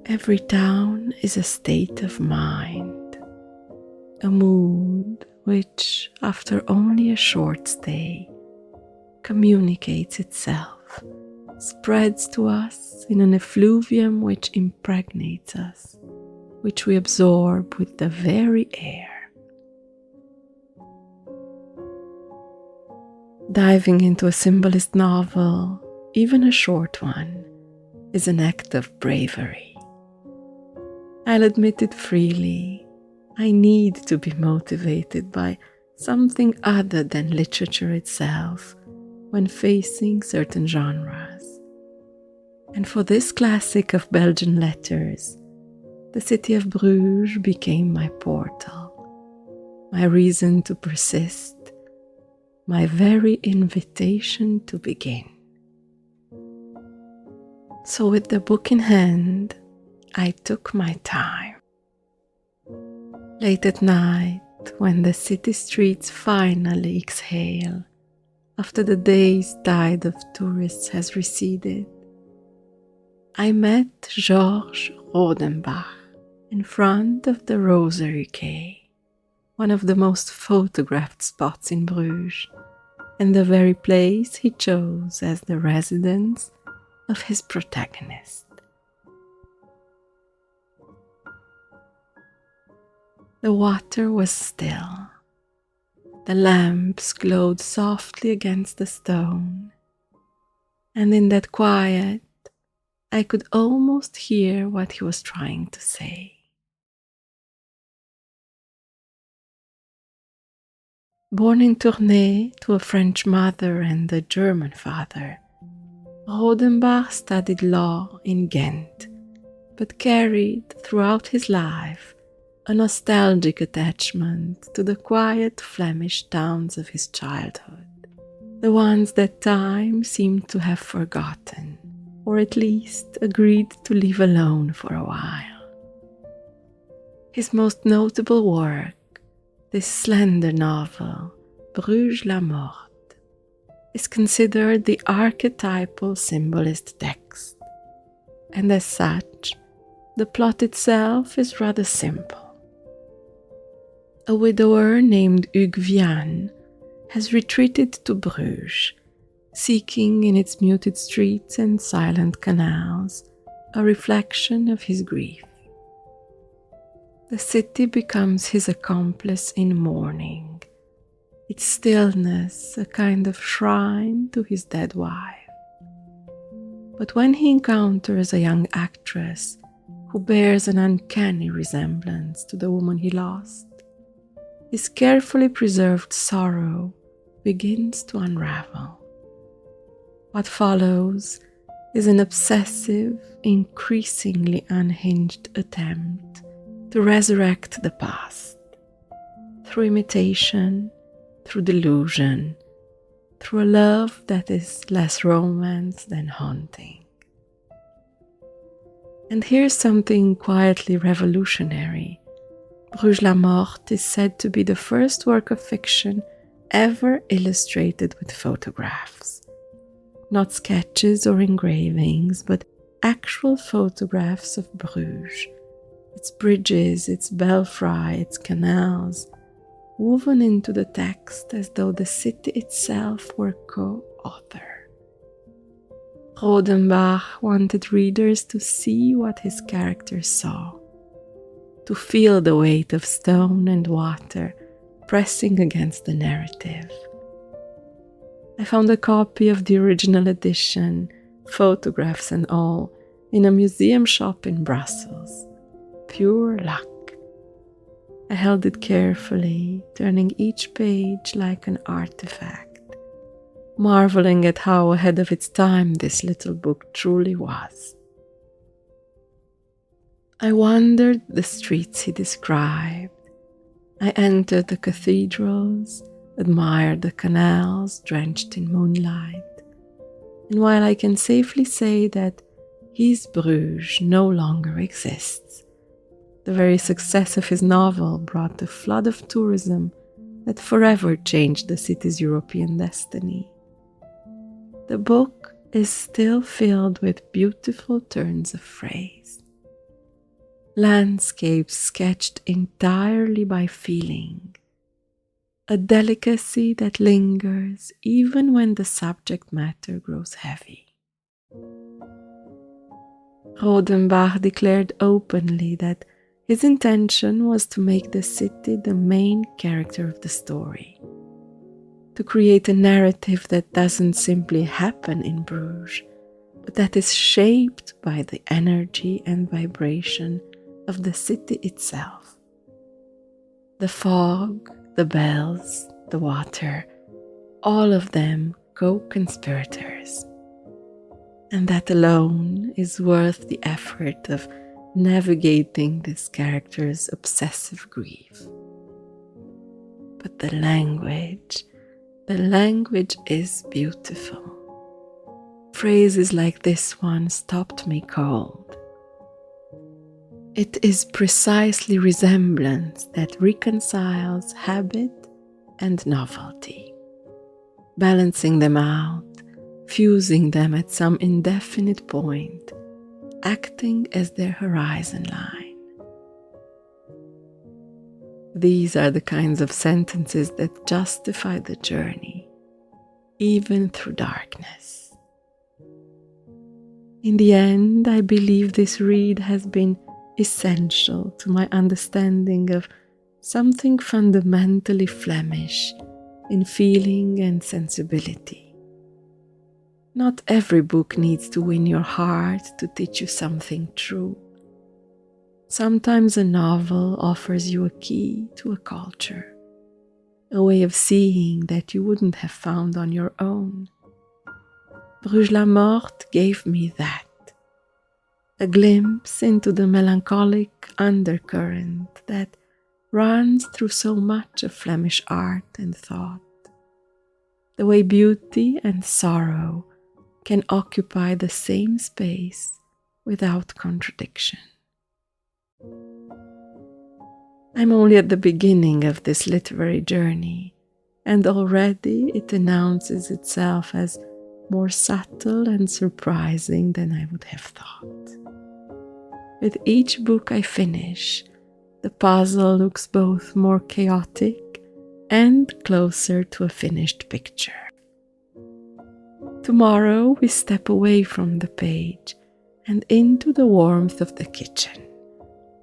Every town is a state of mind, a mood which, after only a short stay, communicates itself, spreads to us in an effluvium which impregnates us, which we absorb with the very air. Diving into a symbolist novel, even a short one, is an act of bravery. I'll admit it freely, I need to be motivated by something other than literature itself when facing certain genres. And for this classic of Belgian letters, the city of Bruges became my portal, my reason to persist, my very invitation to begin. So with the book in hand, I took my time. Late at night, when the city streets finally exhale, after the day's tide of tourists has receded, I met Georges Rodenbach in front of the Rosary Quay, one of the most photographed spots in Bruges, and the very place he chose as the residence of his protagonist. The water was still. The lamps glowed softly against the stone, and in that quiet, I could almost hear what he was trying to say. Born in Tournai to a French mother and a German father, Rodenbach studied law in Ghent, but carried throughout his life a nostalgic attachment to the quiet Flemish towns of his childhood, the ones that time seemed to have forgotten, or at least agreed to leave alone for a while. His most notable work, this slender novel, Bruges-la-Morte, is considered the archetypal symbolist text, and as such, the plot itself is rather simple. A widower named Hugues Vian has retreated to Bruges, seeking in its muted streets and silent canals a reflection of his grief. The city becomes his accomplice in mourning, its stillness a kind of shrine to his dead wife. But when he encounters a young actress who bears an uncanny resemblance to the woman he lost, his carefully preserved sorrow begins to unravel. What follows is an obsessive, increasingly unhinged attempt to resurrect the past, through imitation, through delusion, through a love that is less romance than haunting. And here's something quietly revolutionary. Bruges-la-Morte is said to be the first work of fiction ever illustrated with photographs. Not sketches or engravings, but actual photographs of Bruges, its bridges, its belfry, its canals, woven into the text as though the city itself were co-author. Rodenbach wanted readers to see what his characters saw, to feel the weight of stone and water pressing against the narrative. I found a copy of the original edition, photographs and all, in a museum shop in Brussels. Pure luck. I held it carefully, turning each page like an artifact, marveling at how ahead of its time this little book truly was. I wandered the streets he described. I entered the cathedrals, admired the canals drenched in moonlight, and while I can safely say that his Bruges no longer exists, the very success of his novel brought a flood of tourism that forever changed the city's European destiny. The book is still filled with beautiful turns of phrase. landscapes sketched entirely by feeling, a delicacy that lingers even when the subject matter grows heavy. Rodenbach declared openly that his intention was to make the city the main character of the story, to create a narrative that doesn't simply happen in Bruges, but that is shaped by the energy and vibration of the city itself. The fog, the bells, the water, all of them co-conspirators. And that alone is worth the effort of navigating this character's obsessive grief. But the language is beautiful. Phrases like this one stopped me cold. It is precisely resemblance that reconciles habit and novelty, balancing them out, fusing them at some indefinite point, acting as their horizon line. These are the kinds of sentences that justify the journey, even through darkness. In the end, I believe this read has been essential to my understanding of something fundamentally Flemish in feeling and sensibility. Not every book needs to win your heart to teach you something true. Sometimes a novel offers you a key to a culture, a way of seeing that you wouldn't have found on your own. Bruges-la-Morte gave me that, a glimpse into the melancholic undercurrent that runs through so much of Flemish art and thought, the way beauty and sorrow can occupy the same space without contradiction. I'm only at the beginning of this literary journey, and already it announces itself as more subtle and surprising than I would have thought. With each book I finish, the puzzle looks both more chaotic and closer to a finished picture. Tomorrow we step away from the page and into the warmth of the kitchen,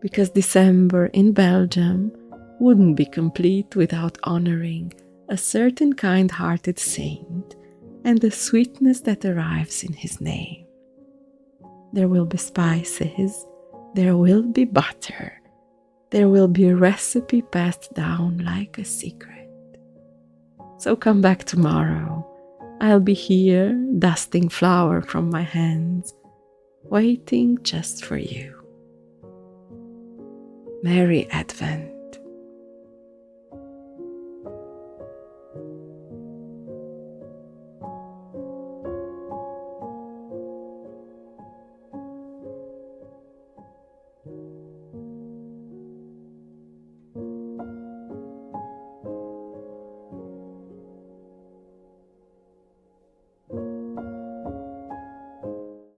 because December in Belgium wouldn't be complete without honoring a certain kind-hearted saint and the sweetness that arrives in his name. There will be spices, there will be butter, there will be a recipe passed down like a secret. So come back tomorrow. I'll be here, dusting flour from my hands, waiting just for you. Merry Advent.